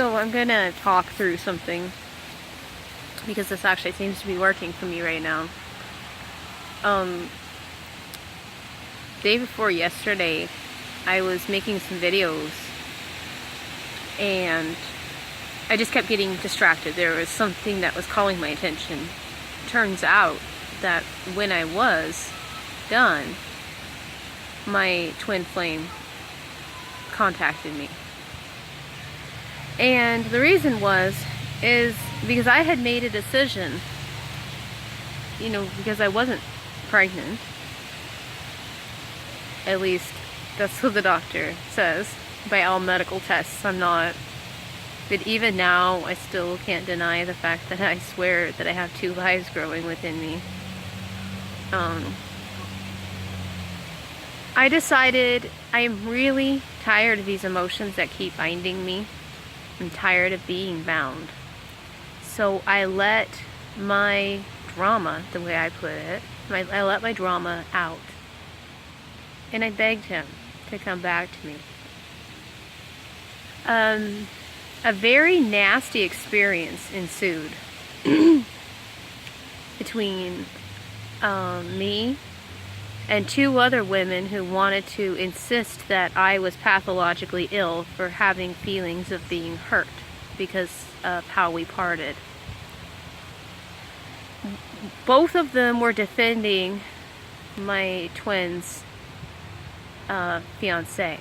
So I'm gonna talk through something because this actually seems to be working for me right now. Day before yesterday, I was making some videos and I just kept getting distracted. There was something that was calling my attention. Turns out that when I was done, my twin flame contacted me. And the reason is because I had made a decision, because I wasn't pregnant. At least that's what the doctor says. By all medical tests, I'm not. But even now, I still can't deny the fact that I swear that I have 2 lives growing within me. I decided I am really tired of these emotions that keep binding me. I'm tired of being bound. So I let my drama, the way I put it, I let my drama out. And I begged him to come back to me. A very nasty experience ensued between me and 2 other women who wanted to insist that I was pathologically ill for having feelings of being hurt because of how we parted. Both of them were defending my twin's fiance,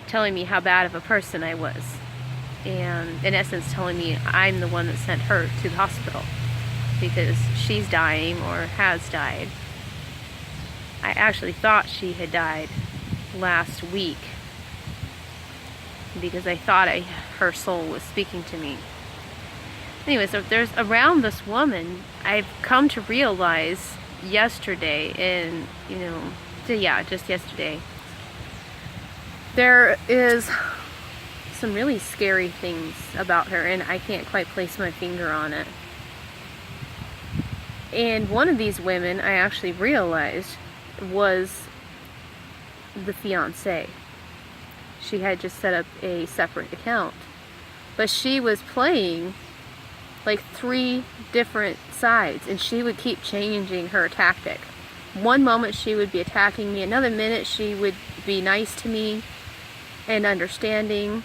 telling me how bad of a person I was, and in essence telling me I'm the one that sent her to the hospital because she's dying or has died. I actually thought she had died last week because I thought her soul was speaking to me. Anyway, so there's around this woman, I've come to realize yesterday, and just yesterday, there is some really scary things about her, and I can't quite place my finger on it. And one of these women I actually realized was the fiance. She had just set up a separate account, but she was playing like 3 different sides, and she would keep changing her tactic. One moment she would be attacking me, another minute she would be nice to me and understanding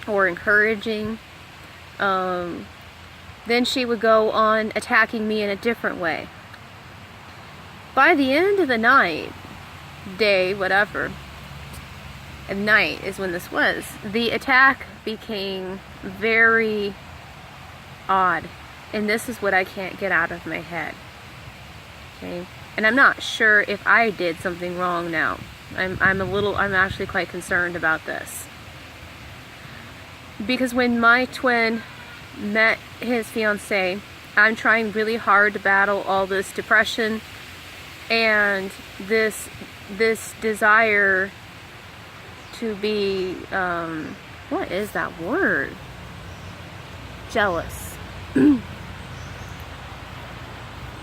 or encouraging. Then she would go on attacking me in a different way. By the end of the night, day, whatever, at night is when this was, the attack became very odd. And this is what I can't get out of my head. Okay? And I'm not sure if I did something wrong now. I'm actually quite concerned about this. Because when my twin met his fiancée, I'm trying really hard to battle all this depression and this desire to be, what is that word? Jealous.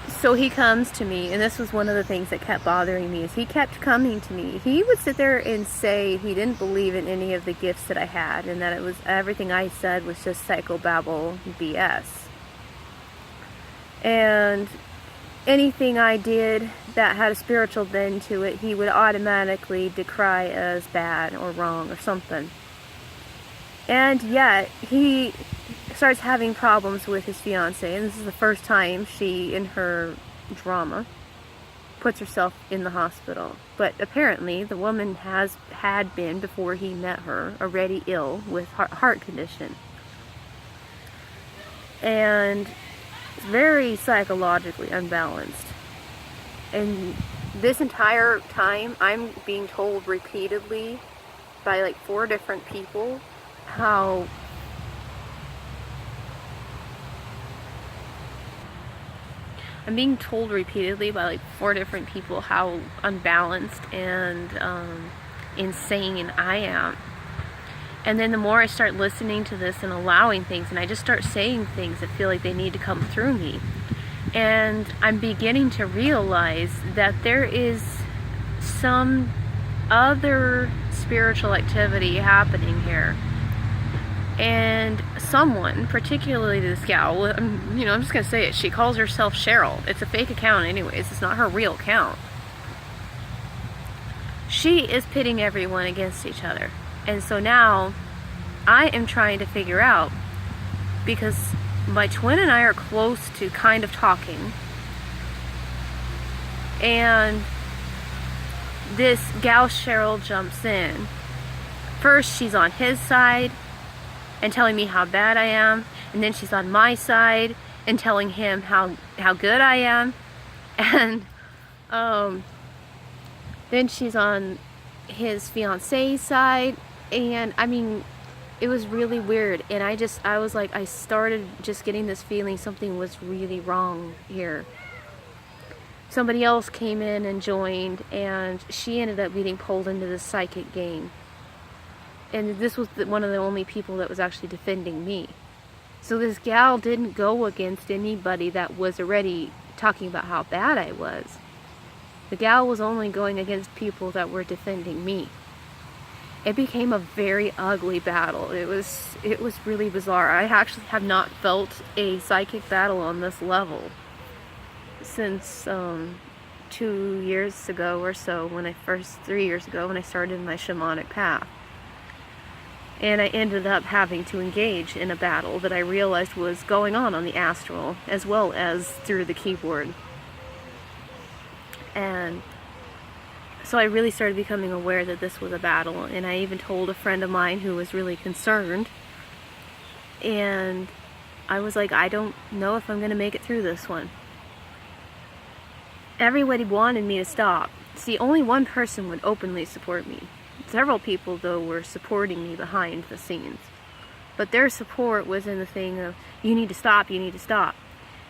So he comes to me, and this was one of the things that kept bothering me, is he kept coming to me. He would sit there and say he didn't believe in any of the gifts that I had, and that it was everything I said was just psychobabble BS. And anything I did that had a spiritual bend to it, he would automatically decry as bad or wrong or something. And yet, he starts having problems with his fiancée, and this is the first time she, in her drama, puts herself in the hospital. But apparently, the woman had been, before he met her, already ill with heart condition. And very psychologically unbalanced. And this entire time, I'm being told repeatedly by like 4 different people how I'm being told repeatedly by like 4 different people how unbalanced and insane I am. And then the more I start listening to this and allowing things, and I just start saying things that feel like they need to come through me. And I'm beginning to realize that there is some other spiritual activity happening here And someone, particularly this gal, I'm just going to say it, she calls herself Cheryl. It's a fake account anyways. It's not her real account. She is pitting everyone against each other. And so now I am trying to figure out, because my twin and I are close to kind of talking, and this gal Cheryl jumps in. First she's on his side and telling me how bad I am, and then she's on my side and telling him how good I am, and then she's on his fiance's side, and I mean, it was really weird. And I was like, I started just getting this feeling something was really wrong here. Somebody else came in and joined, and she ended up getting pulled into this psychic game. And this was one of the only people that was actually defending me. So this gal didn't go against anybody that was already talking about how bad I was. The gal was only going against people that were defending me. It became a very ugly battle. It was really bizarre. I actually have not felt a psychic battle on this level since 2 years ago or so, 3 years ago, when I started my shamanic path. And I ended up having to engage in a battle that I realized was going on the astral, as well as through the keyboard. And so I really started becoming aware that this was a battle, and I even told a friend of mine who was really concerned, and I was like, I don't know if I'm going to make it through this one. Everybody wanted me to stop. See, only one person would openly support me. Several people, though, were supporting me behind the scenes. But their support was in the thing of, you need to stop, you need to stop.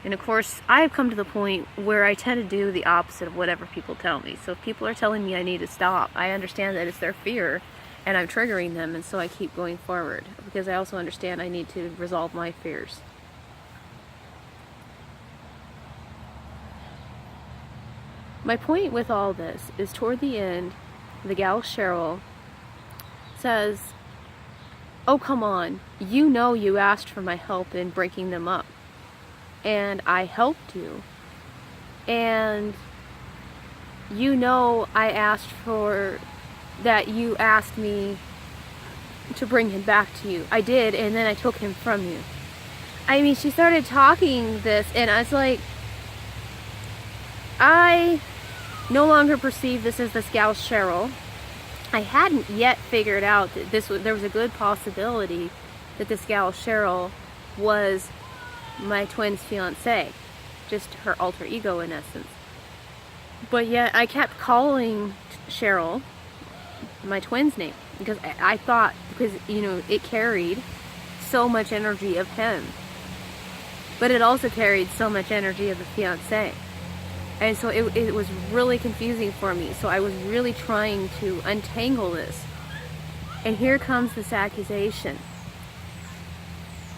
And of course, I have come to the point where I tend to do the opposite of whatever people tell me. So if people are telling me I need to stop, I understand that it's their fear, and I'm triggering them, and so I keep going forward. Because I also understand I need to resolve my fears. My point with all this is, toward the end, the gal Cheryl says, oh, come on, you know you asked for my help in breaking them up. And I helped you. And you know I asked for that, you asked me to bring him back to you. I did, and then I took him from you. I mean, she started talking this, and I was like, I no longer perceive this as this gal Cheryl. I hadn't yet figured out that there was a good possibility that this gal Cheryl was my twin's fiance, just her alter ego in essence. But yet I kept calling Cheryl my twin's name, because I thought, because it carried so much energy of him, but it also carried so much energy of the fiance. And so it was really confusing for me. So I was really trying to untangle this. And here comes this accusation.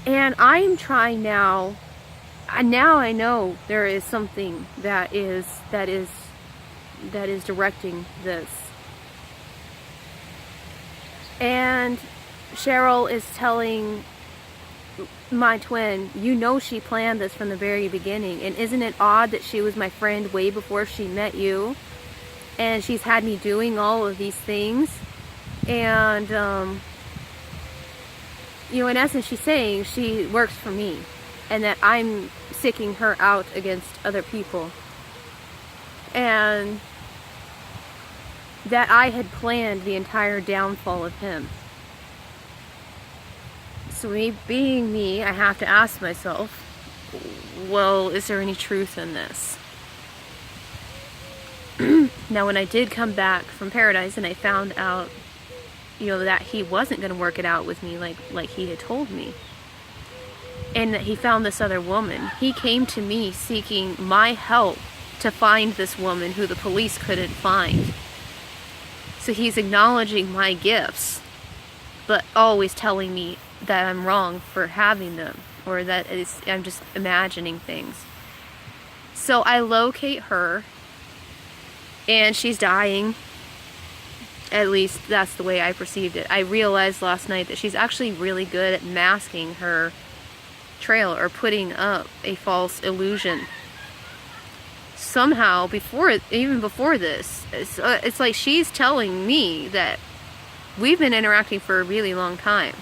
And I'm trying now I know there is something that is directing this. And Cheryl is telling my twin, she planned this from the very beginning, and isn't it odd that she was my friend way before she met you, and she's had me doing all of these things, and in essence she's saying she works for me, and that I'm seeking her out against other people, and that I had planned the entire downfall of him. So me being me, I have to ask myself, well, is there any truth in this? Now, when I did come back from paradise and I found out, that he wasn't going to work it out with me like he had told me, and that he found this other woman, he came to me seeking my help to find this woman who the police couldn't find. So he's acknowledging my gifts, but always telling me that I'm wrong for having them, or that I'm just imagining things. So I locate her, and she's dying. At least that's the way I perceived it. I realized last night that she's actually really good at masking her trail or putting up a false illusion. Somehow, even before this, it's like she's telling me that we've been interacting for a really long time.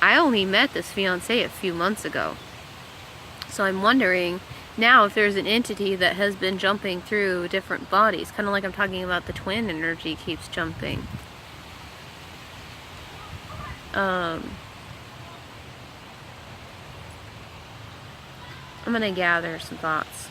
I only met this fiancé a few months ago. So I'm wondering now if there's an entity that has been jumping through different bodies, kind of like I'm talking about the twin energy keeps jumping. I'm going to gather some thoughts.